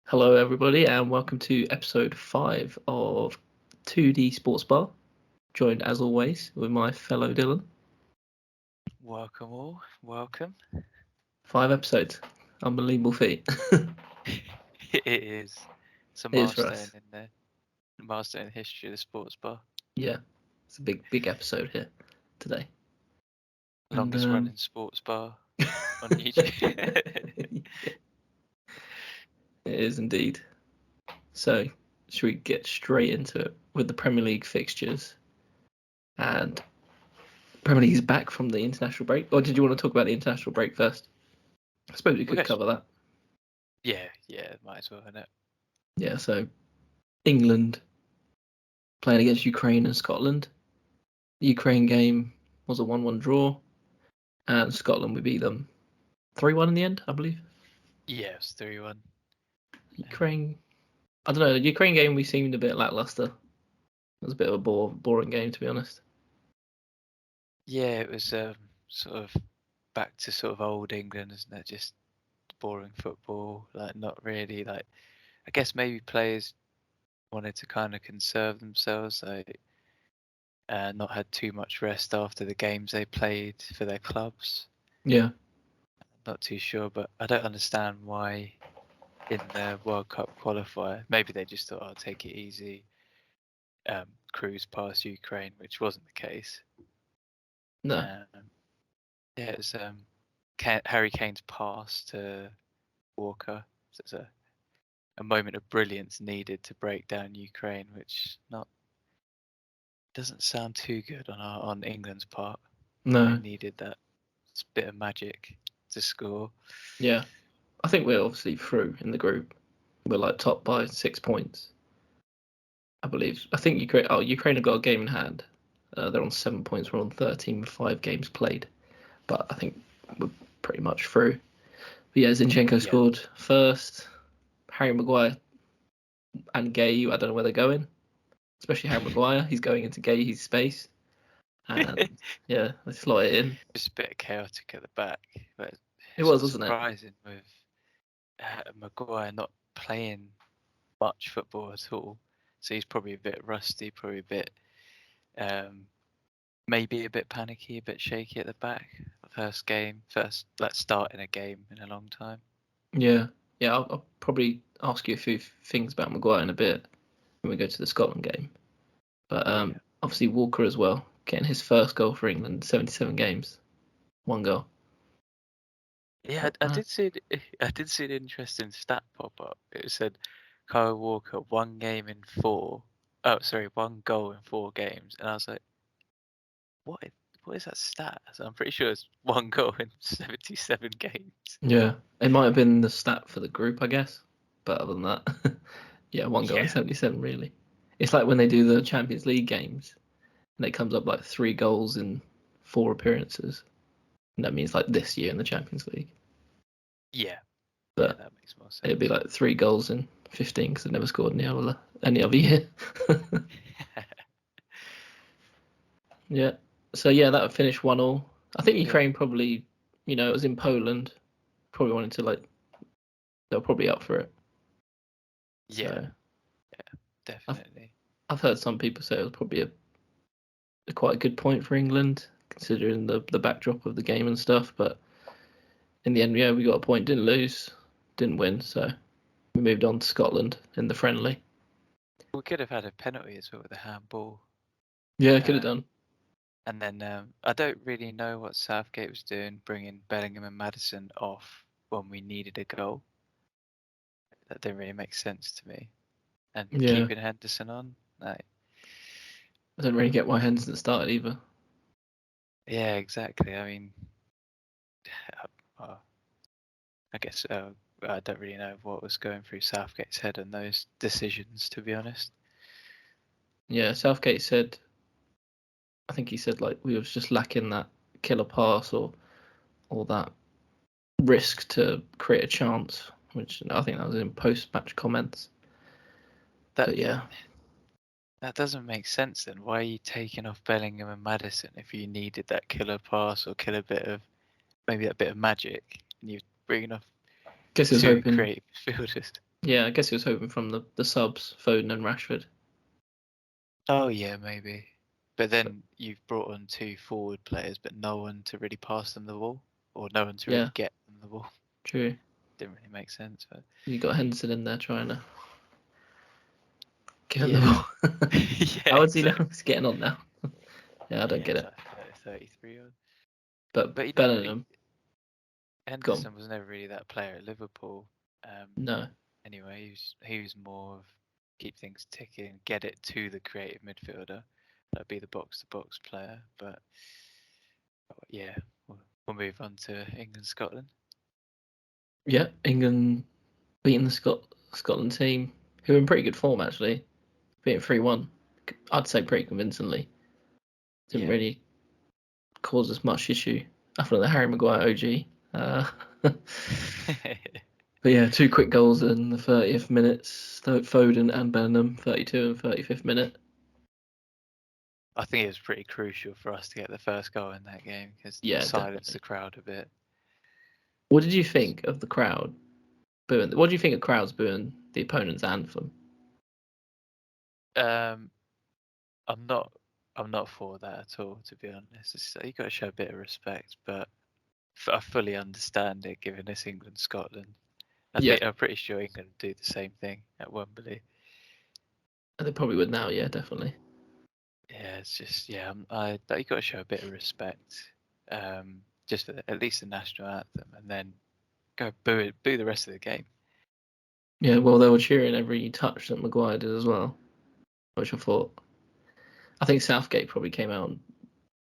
Hello, everybody, and welcome to episode 5 of 2D Sportsbar. Joined as always with my fellow Dylan. Welcome all, welcome. 5 episodes, unbelievable feat. It is. It's a It is for milestone us. in the history of the sports bar. Yeah, it's a big episode here today. Longest running sports bar on YouTube. It is indeed. So, should we get straight into it with the Premier League fixtures? And Premier League is back from the international break. Or did you want to talk about the international break first? I suppose we could cover that. Yeah, might as well, innit? Yeah, so England playing against Ukraine and Scotland. The Ukraine game was a 1-1 draw, and Scotland we beat them 3-1 in the end, I believe. Yeah, it was 3-1. Ukraine, I don't know. The Ukraine game we seemed a bit lackluster. It was a bit of a boring game, to be honest. Yeah, it was sort of back to sort of old England, isn't it? Just boring football, like not really like. I guess maybe players wanted to kind of conserve themselves, like not had too much rest after the games they played for their clubs. Yeah. Not too sure, but I don't understand why in the World Cup qualifier, maybe they just thought, I'll take it easy, cruise past Ukraine, which wasn't the case. No. Yeah, it was Harry Kane's pass to Walker. So it's a moment of brilliance needed to break down Ukraine, which doesn't sound too good on England's part. No. They needed that bit of magic to score. Yeah. I think we're obviously through in the group. We're like top by 6 points, I believe. I think Ukraine have got a game in hand. They're on 7 points. We're on 13 with 5 games played. But I think we're pretty much through. But yeah, Zinchenko scored first. Harry Maguire and Gay, I don't know where they're going. Especially Harry Maguire. He's going into Gay's space. And yeah, they slot it in. Just a bit chaotic at the back. But It was, wasn't it? Surprising with Maguire not playing much football at all. So he's probably a bit rusty, probably a bit, maybe a bit panicky, a bit shaky at the back. First starting a game in a long time. Yeah. I'll probably ask you a few things about Maguire in a bit when we go to the Scotland game. But obviously Walker as well, getting his first goal for England, 77 games, 1 goal. Yeah, I did see an interesting stat pop up. It said Kyle Walker 1 goal in 4 games, and I was like, what is that stat? So I'm pretty sure it's 1 goal in 77 games. Yeah, it might have been the stat for the group, I guess. But other than that, yeah, 1 goal in 77 really. It's like when they do the Champions League games, and it comes up like 3 goals in 4 appearances. And that means like this year in the Champions League. Yeah. But that makes more sense. It'd be like 3 goals in 15 because they've never scored any other year. Yeah. So yeah, that would finish 1-1. I think Ukraine probably, it was in Poland. Probably wanted to they're probably up for it. Yeah. So, yeah, definitely. I've heard some people say it was probably a quite a good point for England, considering the backdrop of the game and stuff. But in the end, yeah, we got a point, didn't lose, didn't win. So we moved on to Scotland in the friendly. We could have had a penalty as well with a handball. Yeah, could have done. And then I don't really know what Southgate was doing, bringing Bellingham and Maddison off when we needed a goal. That didn't really make sense to me. And keeping Henderson on, I don't really get why Henderson started either. Yeah, exactly. I mean, I guess I don't really know what was going through Southgate's head on those decisions, to be honest. Yeah, Southgate said, I think he said we was just lacking that killer pass or that risk to create a chance, which I think that was in post-match comments. But yeah. That doesn't make sense then. Why are you taking off Bellingham and Maddison if you needed that killer pass or maybe that bit of magic, and you're bringing off two creative fielders? Yeah, I guess he was hoping from the subs, Foden and Rashford. Oh yeah, maybe. But then you've brought on 2 forward players, but no one to really pass them the ball, or no one to Yeah, really get them the ball. true. Didn't really make sense. But You got Henderson in there trying to give him the yeah, ball. yeah, How old's he now? exactly. He's getting on now. Yeah, I don't Yeah, get it's it. like 33 odd. But But Bellingham, gone. Henderson was never really that player at Liverpool. Um, No. anyway, he was more of keep things ticking, get it to the creative midfielder, that'd be the box to box player. But yeah, we'll move on to England, Scotland. Yeah, England beating the Scotland team, who are in pretty good form actually, beating 3-1. I'd say pretty convincingly. Didn't Yeah. really cause us much issue after the Harry Maguire OG. But yeah, 2 quick goals in the 30th minutes. Foden and Bellingham, 32 and 35th minute. I think it was pretty crucial for us to get the first goal in that game because Yeah, silenced definitely. the crowd a bit. What did you think of the crowd booing? What do you think of crowds booing the opponent's anthem? Um, I'm not I'm not for that at all, to be honest. You got to show a bit of respect, but I fully understand it given it's England, Scotland. Yeah, I'm pretty sure England would do the same thing at Wembley. they probably would now. Yeah, definitely. Yeah, it's just you got to show a bit of respect, just for at least the national anthem, and then go boo the rest of the game. Yeah, well, they were cheering every touch that Maguire did as well, which I think Southgate probably came out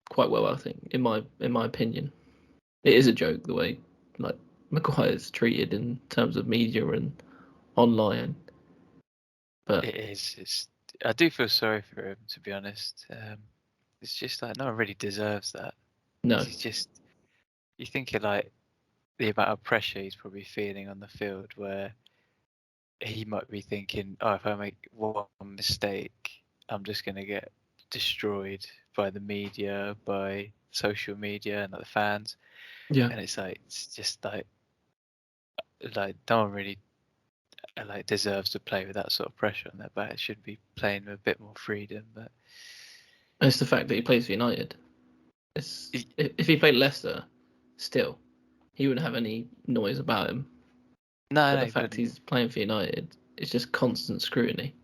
quite well. I think, in my opinion, it is a joke the way like Maguire's treated in terms of media and online, but It is. I do feel sorry for him, to be honest. It's just like no one really deserves that. no, He's just you think of like the amount of pressure he's probably feeling on the field, where he might be thinking, oh, if I make one mistake, I'm just gonna get destroyed by the media, by social media, and the fans. yeah, And it's just like no one really like deserves to play with that sort of pressure on their back. It should be playing with a bit more freedom, but. it's the fact that he plays for United. If he played Leicester, still, he wouldn't have any noise about him. No, But no, the he fact wouldn't. he's playing for United, it's just constant scrutiny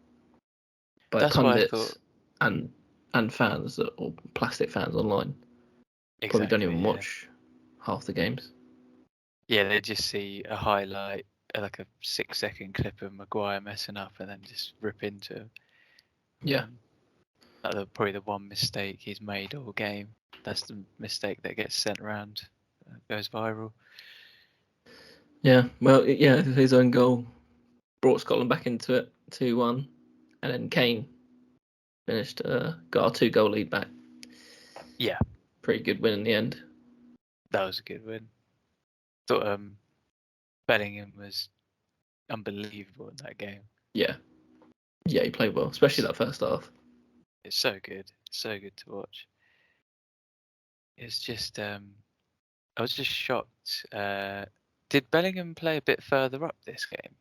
by That's why I pundits thought and fans or plastic fans online. Probably don't exactly, even yeah. watch half the games. Yeah, they just see a highlight, like a 6-second clip of Maguire messing up, and then just rip into him. Yeah, Probably the one mistake he's made all game. That's the mistake that gets sent around, goes viral. yeah. Well, yeah, his own goal brought Scotland back into it, 2-1, and then Kane finished, got our 2-goal lead back. Yeah, Pretty good win in the end. that was a good win. Thought Bellingham was unbelievable in that game. Yeah, yeah, he played well, especially that first half. It's so good to watch. It's just I was just shocked. Did Bellingham play a bit further up this game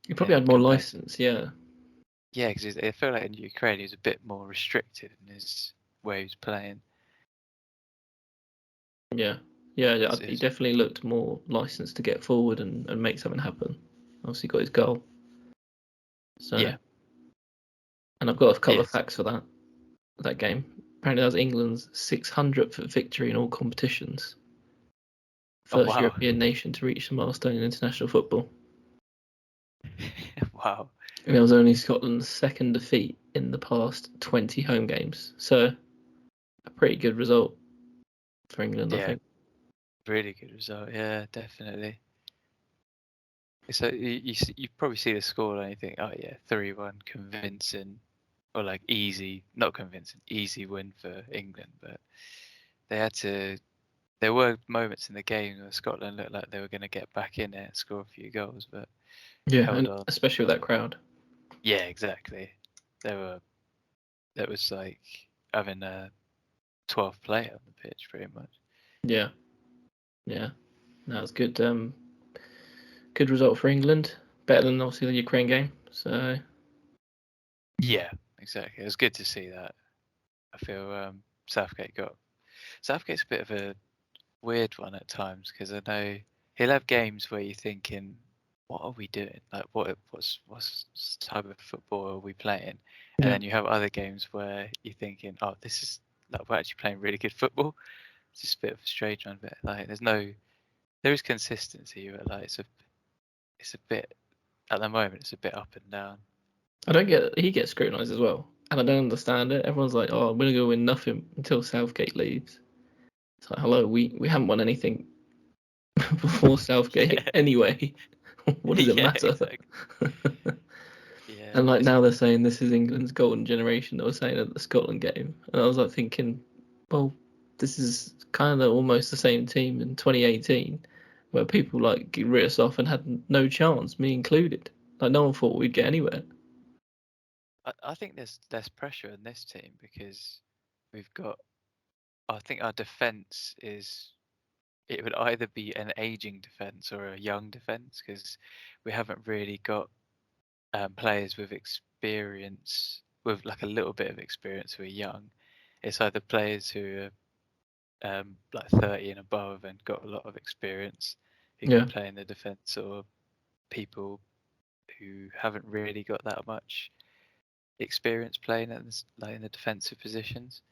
He probably in had more compared to? license. Yeah, Yeah, because I feel like in Ukraine he was a bit more restricted in his way he was playing. yeah, yeah, yeah. It's, He it's, definitely looked more licensed to get forward and make something happen. Obviously, got his goal. So, yeah, and I've got a couple of yes. facts for that game. Apparently, that was England's 600th victory in all competitions. Oh First wow, European nation to reach the milestone in international football. wow. And it was only Scotland's second defeat in the past 20 home games. So, a pretty good result for England, I Yeah, think. really good result. Yeah, definitely. So you probably see the score and you think, oh yeah, 3-1, convincing, or like easy, not convincing, easy win for England. But they had to. There were moments in the game where Scotland looked like they were going to get back in it and score a few goals, but Yeah, held and on. especially with that crowd. Yeah, exactly. They were. That was like having a 12th player on the pitch, pretty much. Yeah, yeah. That was good. Good result for England. better than obviously the Ukraine game. So Yeah, exactly. It was good to see that. I feel Southgate's a bit of a weird one at times, because I know he'll have games where you're thinking, what are we doing? Like, what's type of football are we playing? And yeah, then you have other games where you're thinking, oh, this is like, we're actually playing really good football. It's just a bit of a strange one, but like there is consistency, but like it's a bit at the moment it's a bit up and down. he gets scrutinised as well, and I don't understand it. Everyone's like, oh, we're gonna go win nothing until Southgate leaves. It's like, hello, we haven't won anything before Southgate Yeah, anyway. What does it yeah, matter? exactly. Yeah, And like now they're saying this is England's golden generation. They were saying at the Scotland game, and I was like thinking, well, this is kind of almost the same team in 2018, where people like writ us off and had no chance, me included. Like no one thought we'd get anywhere. I think there's less pressure in this team because we've got. I think our defense is. It would either be an aging defense or a young defense, because we haven't really got players with experience, with like a little bit of experience who are young. It's either players who are like 30 and above and got a lot of experience who can Yeah, play in the defense, or people who haven't really got that much experience playing like in the defensive positions.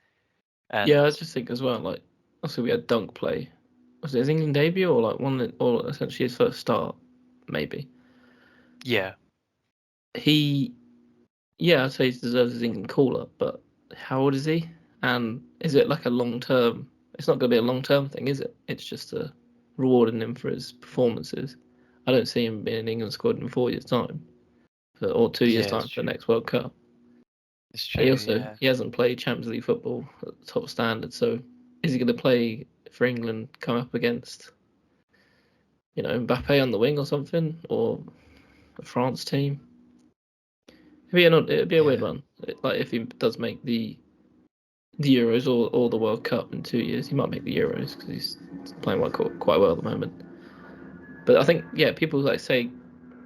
yeah. And I just think as well, like also we had Dunk play. Was it his England debut or like one that, or essentially his first start, maybe? yeah, He, yeah, I'd say he deserves his England call up, but how old is he? And is it like a long term? It's not going to be a long term thing, is it? It's just rewarding him for his performances. I don't see him being in England squad in 4 years' time, or 2 years' yeah, time it's for the true. next World Cup. It's And true. Yeah, he hasn't played Champions League football at the top standard. So is he going to play for England? Come up against Mbappe on the wing or something, or a France team? It'd be a weird yeah, one. Like if he does make the Euros or the World Cup in 2 years. He might make the Euros because he's playing quite well at the moment. But I think, yeah, people like say,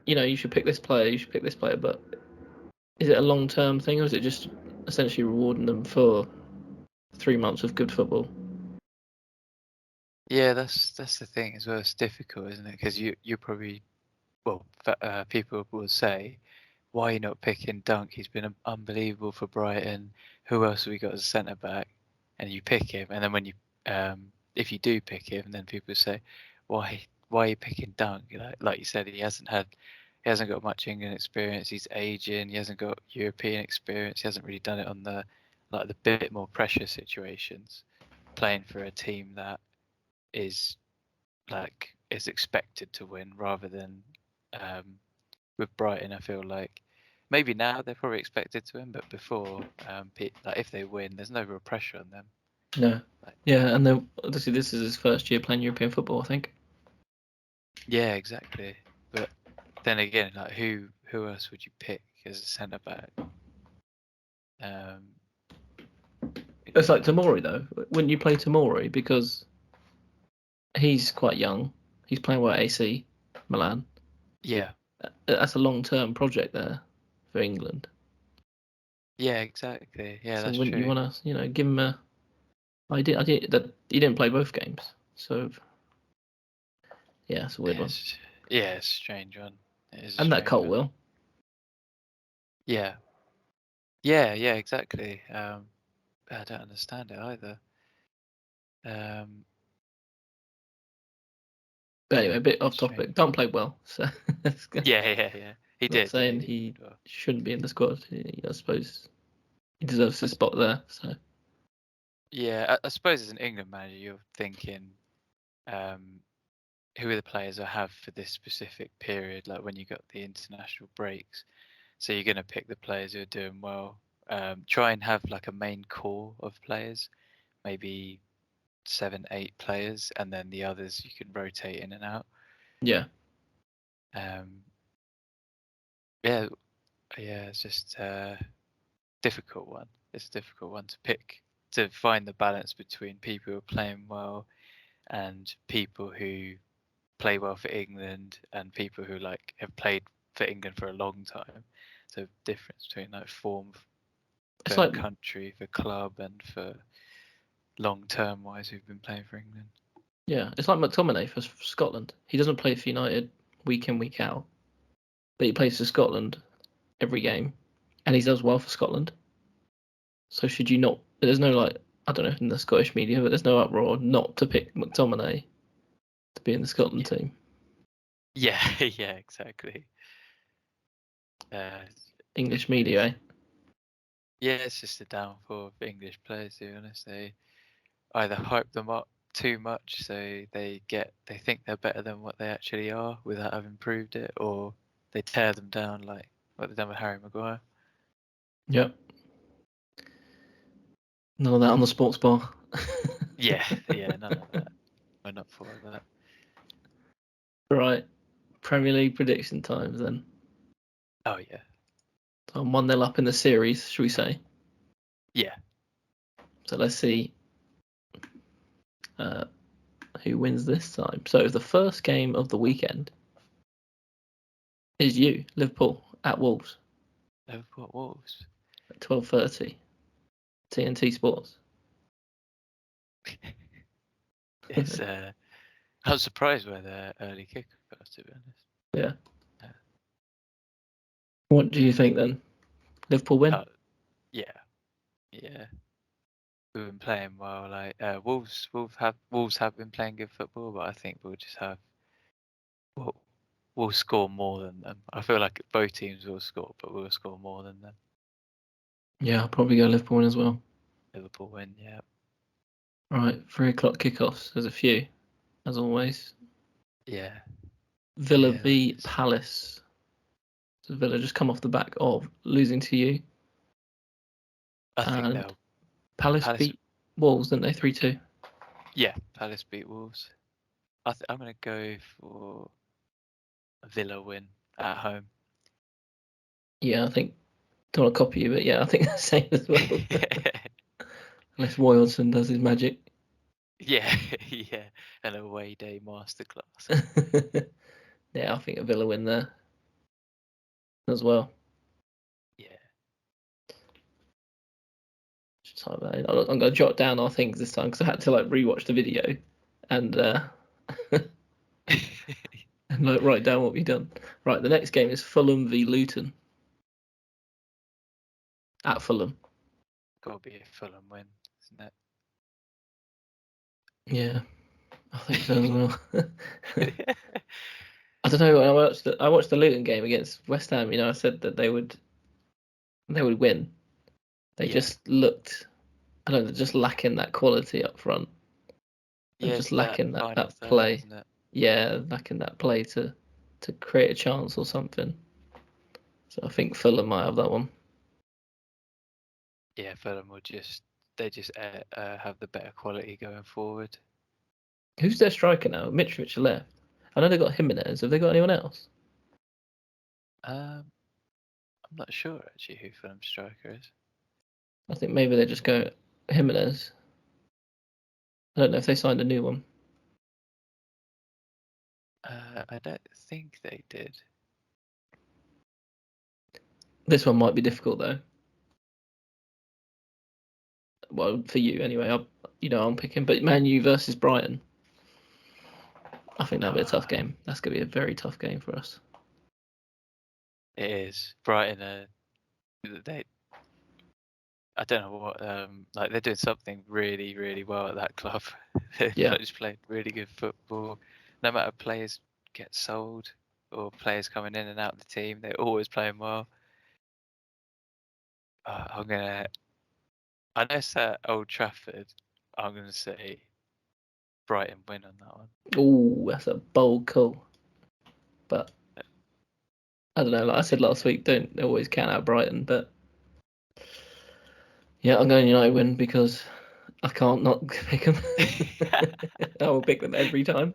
you should pick this player, you should pick this player. But is it a long term thing, or is it just essentially rewarding them for 3 months of good football? yeah. That's the thing as well. It's difficult, isn't it? Because you probably, well, people will say, why are you not picking Dunk? He's been unbelievable for Brighton. Who else have we got as a centre back? And you pick him, and then when if you do pick him, then people say, why are you picking Dunk? Like you said, he hasn't got much England experience. He's aging. He hasn't got European experience. He hasn't really done it on the bit more pressure situations, playing for a team that is is expected to win, rather than um, with Brighton. I feel like maybe now they're probably expected to win, but before, like if they win, there's no real pressure on them. No. Like, Yeah, and then obviously this is his first year playing European football, I think. yeah, exactly. But then again, like who else would you pick as a centre back? Um, It's like Tamori though. Wouldn't you play Tamori because he's quite young? He's playing well at AC Milan. yeah, That's a long term project there for England. yeah, exactly. Yeah, So that's wouldn't you true. want to, give him a? I did that. He didn't play both games, so yeah, it's a weird Yeah, one. it's a strange one. It is a And that strange Cole one. will. Yeah, yeah, exactly. I don't understand it either. Um, But anyway, yeah, a bit off it's strange. topic. Don't play well, so Yeah. He not did. Yeah, saying he did he well. shouldn't be in the squad. I suppose he deserves I his s- spot there. So Yeah, I suppose as an England manager, you're thinking, um, who are the players I have for this specific period? Like when you got the international breaks, so you're going to pick the players who are doing well. Try and have like a main core of players, maybe 7, 8 players, and then the others you can rotate in and out. yeah, Um, yeah, yeah, it's just a difficult one. It's a difficult one to pick, to find the balance between people who are playing well and people who play well for England, and people who like have played for England for a long time. So difference between like form It's for like country, for club, and for long term wise who've been playing for England. it's like McTominay for Scotland. He doesn't play for United week in, week out, but he plays for Scotland every game, and he does well for Scotland. So should you not? There's no like, I don't know, in the Scottish media, but there's no uproar not to pick McTominay to be in the Scotland team. Yeah, yeah, exactly. English media, eh? Yeah, it's just a downfall of English players, to be honest. They either hype them up too much, so they think they're better than what they actually are without having proved it, or they tear them down like what they've done with Harry Maguire. Yep. None of that on the sports bar. Yeah, none of that. We're not for that. Right. Premier League prediction times then. Oh yeah. So I'm 1-0 up in the series, should we say? Yeah. So let's see who wins this time. So the first game of the weekend is Liverpool at Wolves. Liverpool Wolves. At 12:30. TNT Sports. It's I was surprised by the early kickoff, to be honest. Yeah. What do you think then? Liverpool win? Yeah. We've been playing well. Like Wolves have been playing good football, but I think we'll score more than them. I feel like both teams will score, but we'll score more than them. Yeah, I'll probably go Liverpool win as well. Liverpool win, yeah. Right, 3:00 kickoffs. There's a few, as always. Yeah. Villa v Palace. So Villa just come off the back of losing to you. I think Palace beat Wolves, didn't they? 3-2. Yeah, Palace beat Wolves. I'm going to go for a Villa win at home. Yeah, I think. Don't want to copy you, but yeah, I think the same as well. Unless Royalton does his magic. Yeah, an away day masterclass. Yeah, I think a Villa win there as well. Yeah. I'm going to jot down our things this time because I had to like rewatch the video and and like write down what we've done. Right, the next game is Fulham v Luton. At Fulham. Got to be a Fulham win, isn't it? Yeah, I think so as well. I don't know. I watched the Luton game against West Ham. I said that they would win. They just looked. I don't know, they're just lacking that quality up front. They're just lacking that play. Isn't it? Yeah, lacking that play to create a chance or something. So I think Fulham might have that one. Yeah, Fulham will just have the better quality going forward. Who's their striker now? Mitrovic left. I know they got Jimenez. Have they got anyone else? I'm not sure actually who Fulham's striker is. I think maybe they just go Jimenez. I don't know if they signed a new one. I don't think they did. This one might be difficult though. Well, for you anyway. I'm picking, but Man U versus Brighton. I think that'll be a tough game. That's going to be a very tough game for us. It is. Brighton, I don't know what, like they're doing something really, really well at that club. They've just played really good football. No matter players get sold or players coming in and out of the team, they're always playing well. I know it's at Old Trafford. I'm gonna say Brighton win on that one. Oh, that's a bold call. But I don't know. Like I said last week, don't always count out Brighton. But yeah, I'm going United win because I can't not pick them. I will pick them every time.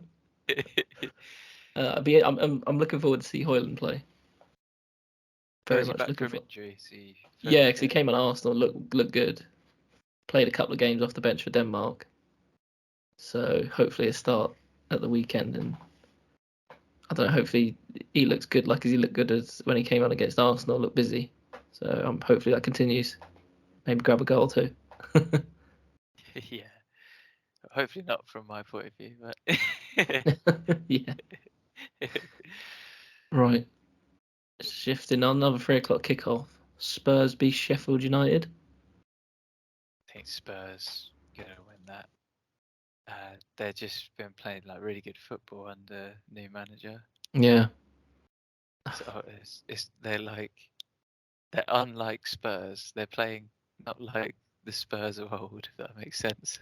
I'm looking forward to see Højlund play. Very much looking forward. Yeah, because he came on Arsenal, looked good. Played a couple of games off the bench for Denmark. So hopefully a start at the weekend, and I don't know. Hopefully he looks good, like as he looked good as when he came on against Arsenal. Looked busy. So hopefully that continues. Maybe grab a goal too. Yeah. Hopefully not from my point of view, but Yeah. Right. Shifting on, another 3 o'clock kickoff. Spurs v Sheffield United. I think Spurs gonna win that. They've just been playing like really good football under new manager. Yeah. So they're unlike Spurs. They're playing not like the Spurs of old, if that makes sense.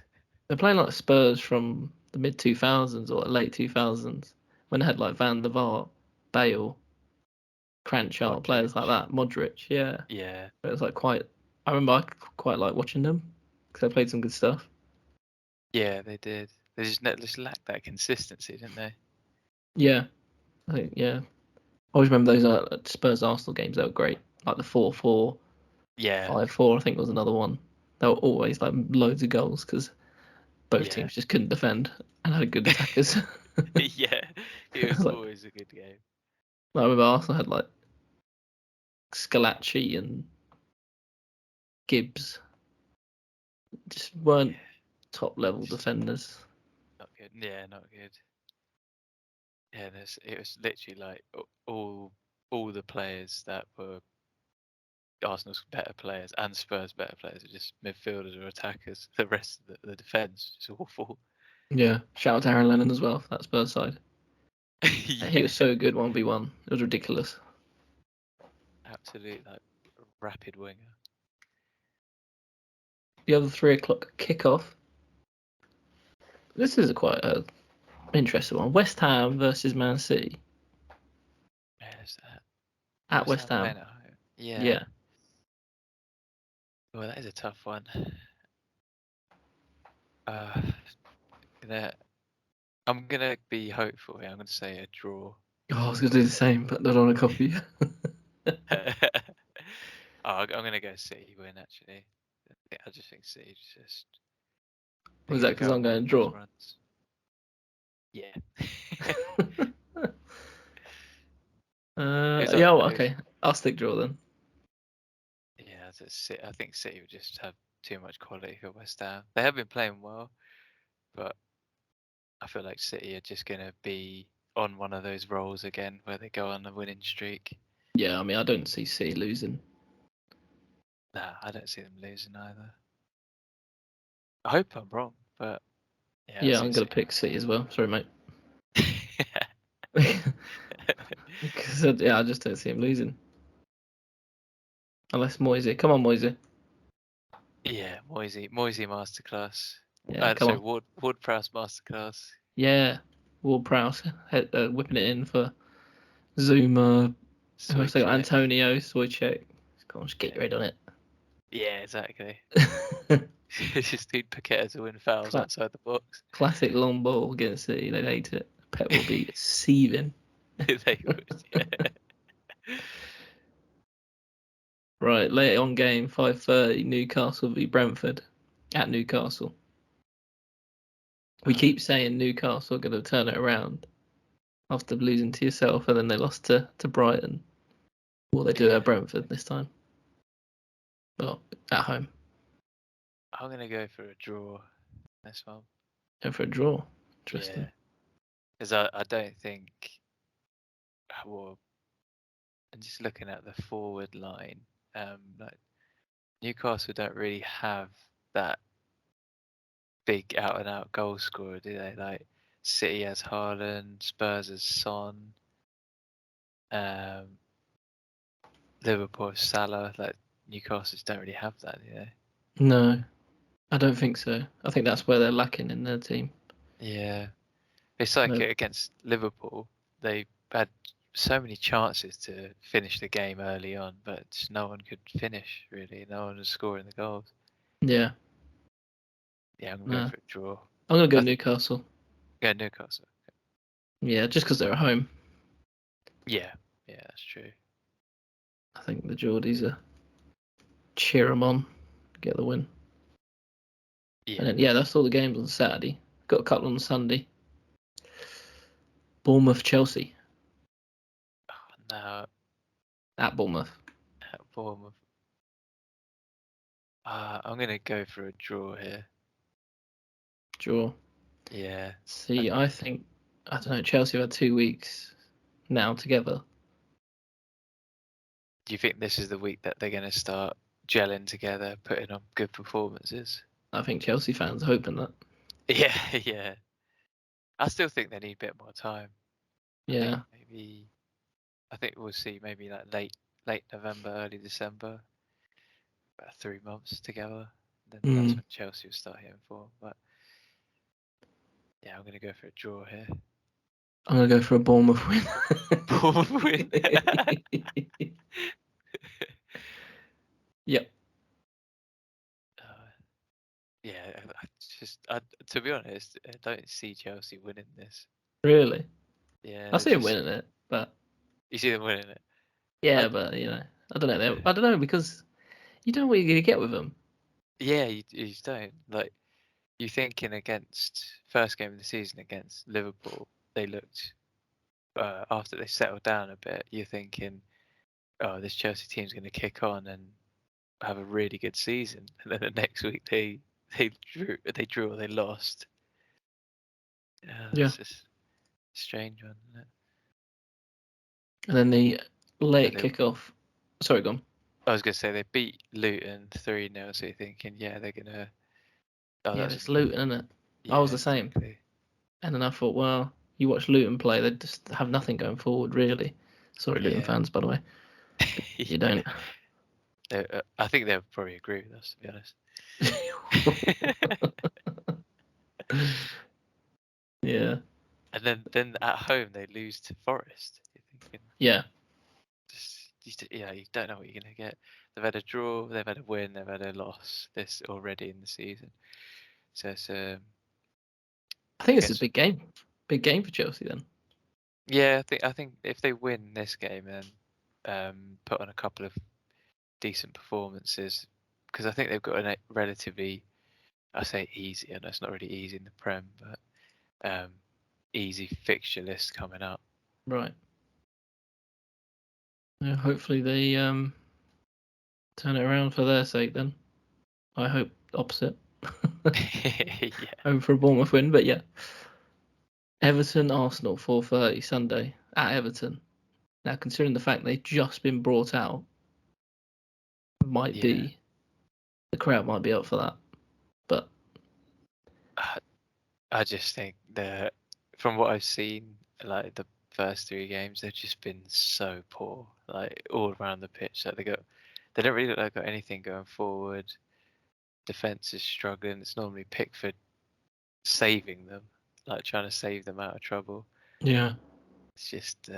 They're playing like Spurs from the mid 2000s or late 2000s when they had like Van der Vaart, Bale, Cranchard, players like Modric. that. Modric, yeah. Yeah, But it was like quite. I remember I quite like watching them because they played some good stuff. yeah, they did. They just lacked that consistency, didn't they? Yeah, I think I always remember those Spurs Arsenal games. They were great. Like the 4-4, Yeah, 5-4. I think was another one. They were always like loads of goals because both yeah, teams just couldn't defend and had good attackers. yeah. It was like, always a good game. I remember Arsenal had like Scalacci and Gibbs. Just weren't Yeah, top level just defenders. not good. Yeah, not good. Yeah, it was literally like all the players that were Arsenal's better players and Spurs better players are just midfielders or attackers. The rest of the defence is awful. Yeah, shout out to Aaron Lennon as well for that Spurs side. He Yeah, was so good 1v1. It was ridiculous. absolute like rapid winger. The other 3 o'clock kickoff. This is quite a interesting one. West Ham versus Man City Where's that? at West West Ham Ham. playing at home. Yeah. Yeah. Well, that is a tough one. Uh, gonna, I'm gonna be hopeful here. I'm gonna say a draw. Oh, I was gonna do the same, but I don't want to copy you. I'm gonna go City win actually. I just think City just they're Was that gonna because go I'm on one of going those draw? runs. Yeah. Because Yeah. Well, okay. I'll stick draw then. yeah, I think City would just have too much quality for West Ham. They have been playing well, but I feel like City are just gonna be on one of those rolls again where they go on a winning streak. Yeah, I mean, I don't see City losing. Nah, I don't see them losing either. I hope I'm wrong, but yeah, I Yeah, see I'm gonna City pick City as well. Sorry, mate. winning. Because I just don't see him losing unless Moisey. Come on, Moisey. Yeah, Moisey masterclass. Yeah, come So on. Ward Prowse masterclass. Yeah, Ward-Prowse whipping it in for Zuma. Who else they got? Sweet. Antonio, Soychek. Come on, just get Yeah, your head on it. yeah, exactly. Just need Paqueta to win fouls Cla- outside the box. Classic long ball against City. They'd hate it. Pep will be seething. They would, yeah. Right, late on game, 5:30, Newcastle v Brentford at Newcastle. We keep saying Newcastle are going to turn it around after losing to yourself, and then they lost to Brighton. Will they do it Yeah. at Brentford this time? Well, at home. I'm gonna go for a draw this one. Go for a draw. Yeah, Interesting. because I don't think. Well, and just looking at the forward line, like Newcastle don't really have that big out and out goal scorer, do they? Like City has Haaland, Spurs has Son, um, Liverpool has Salah. Like Newcastle don't really have that, do they? No, I don't think so. I think that's where they're lacking in their team. Yeah, it's like No. against Liverpool, they had so many chances to finish the game early on, but just no one could finish really. No one was scoring the goals. Yeah. Yeah, I'm gonna go No. for a draw. I'm going to go I Newcastle. Yeah, Newcastle. Yeah, just because they're at home. Yeah, yeah, that's true. I think the Geordies are cheer them on, get the win. And Yeah, then, that's all the games on Saturday. Got a couple on Sunday. Bournemouth, Chelsea. No, At Bournemouth. at Bournemouth. I'm gonna go for a draw here. Draw. Yeah. See, I think, I don't know, Chelsea have had 2 weeks now together. Do you think this is the week that they're gonna start gelling together, putting on good performances? I think Chelsea fans are hoping that. Yeah, yeah. I still think they need a bit more time. Yeah. I think we'll see maybe like late November, early December, about 3 months together. Then that's when Chelsea will start hitting form. But yeah, I'm gonna go for a draw here. I'm going to go for a Bournemouth win. Bournemouth win. Yep. Yeah, to be honest, I don't see Chelsea winning this. Really? Yeah, I they're see them just. winning it, but You see them winning it. yeah, but I don't know. I don't know because you don't know what you're going to get with them. Yeah, you don't like. You thinking against first game of the season against Liverpool, they looked after they settled down a bit. You're thinking, oh, this Chelsea team's going to kick on and have a really good season, and then the next week they drew or they lost. Yeah. It's just a strange one, isn't it? And then the late They, kick-off. Sorry, go on. I was going to say they beat Luton 3-0, so you're thinking, yeah, they're going to. Oh, Yeah, that's it's Luton, isn't it? I was yeah, the same. exactly. And then I thought, well, you watch Luton play, they just have nothing going forward, really. Sorry, Luton Yeah. fans, by the way. You don't. I think they'll probably agree with us, to be honest. Yeah. And then at home they lose to Forest. You're thinking, Yeah. you don't know what you're gonna get. They've had a draw, they've had a win, they've had a loss this already in the season. So it's I think this is guess a big game. Big game for Chelsea then. yeah, I think if they win this game and put on a couple of decent performances, because I think they've got a relatively, I say easy, I know it's not really easy in the Prem, but easy fixture list coming up. Right. Yeah, hopefully they turn it around for their sake then. I hope opposite. Yeah. Home for a Bournemouth win, but yeah. Everton, Arsenal, 4:30 Sunday at Everton. Now, considering the fact they've just been brought out, the crowd might be up for that. But I just think that from what I've seen, like the first 3 games, they've just been so poor, like all around the pitch. Like they don't really look like they've got anything going forward. Defense is struggling. It's normally Pickford saving them, like trying to save them out of trouble. yeah, It's just,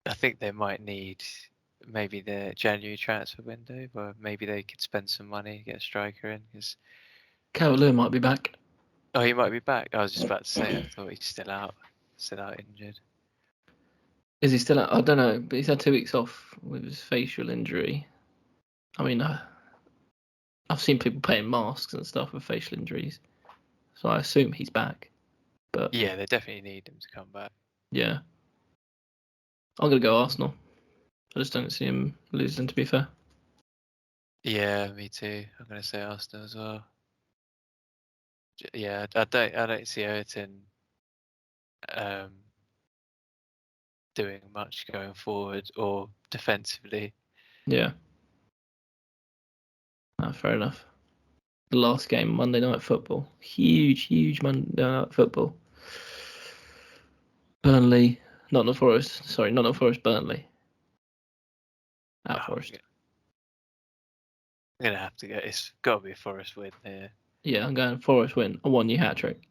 I think they might need maybe the January transfer window, or maybe they could spend some money, get a striker in. Cause, Cavalier might be back. oh, he might be back. I was just about to say, I thought he's still out injured. Is he still out? I don't know, but he's had 2 weeks off with his facial injury. I mean, I've seen people paying masks and stuff with facial injuries, so I assume he's back. But Yeah, they definitely need him to come back. yeah, I'm gonna go Arsenal. I just don't see him losing, to be fair. Yeah, me too. I'm gonna say Arsenal as well. Yeah, I don't see Everton doing much going forward or defensively. Yeah, fair enough. The last game, Monday Night Football. Huge Monday Night Football. Burnley, Nottingham Forest. Sorry, Nottingham Forest, Burnley. At Forest. I'm gonna have to go. It's got to be a Forest win here. Yeah, I'm going Forest win. A 1-year hat trick.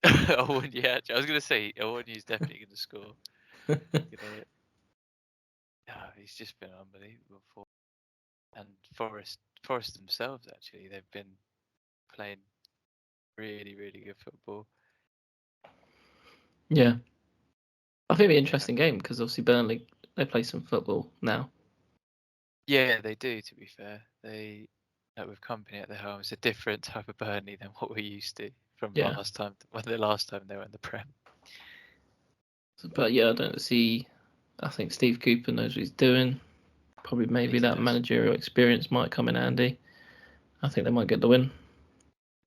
I want you. I was gonna say I want you's definitely gonna score. He's just been unbelievable for, and Forest themselves actually they've been playing really good football. Yeah. I think it'll be an interesting game because obviously Burnley, they play some football now. Yeah, they do. To be fair, they with company at their home. It's a different type of Burnley than what we're used to from Yeah. last time. When the last time they were in the Prem. But yeah, I don't see I think Steve Cooper knows what he's doing. Probably maybe that managerial experience might come in handy. I think they might get the win.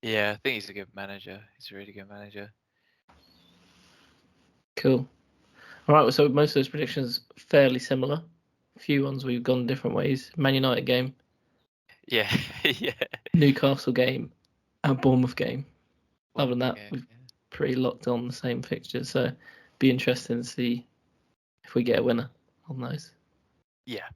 Yeah, I think he's a good manager. He's a really good manager. Cool. All right, so most of those predictions fairly similar. A few ones we've gone different ways. Man United game. Yeah, yeah. Newcastle game. And Bournemouth game. Other than that, Yeah, we've pretty locked on the same fixtures. So be interesting to see if we get a winner on those. yeah.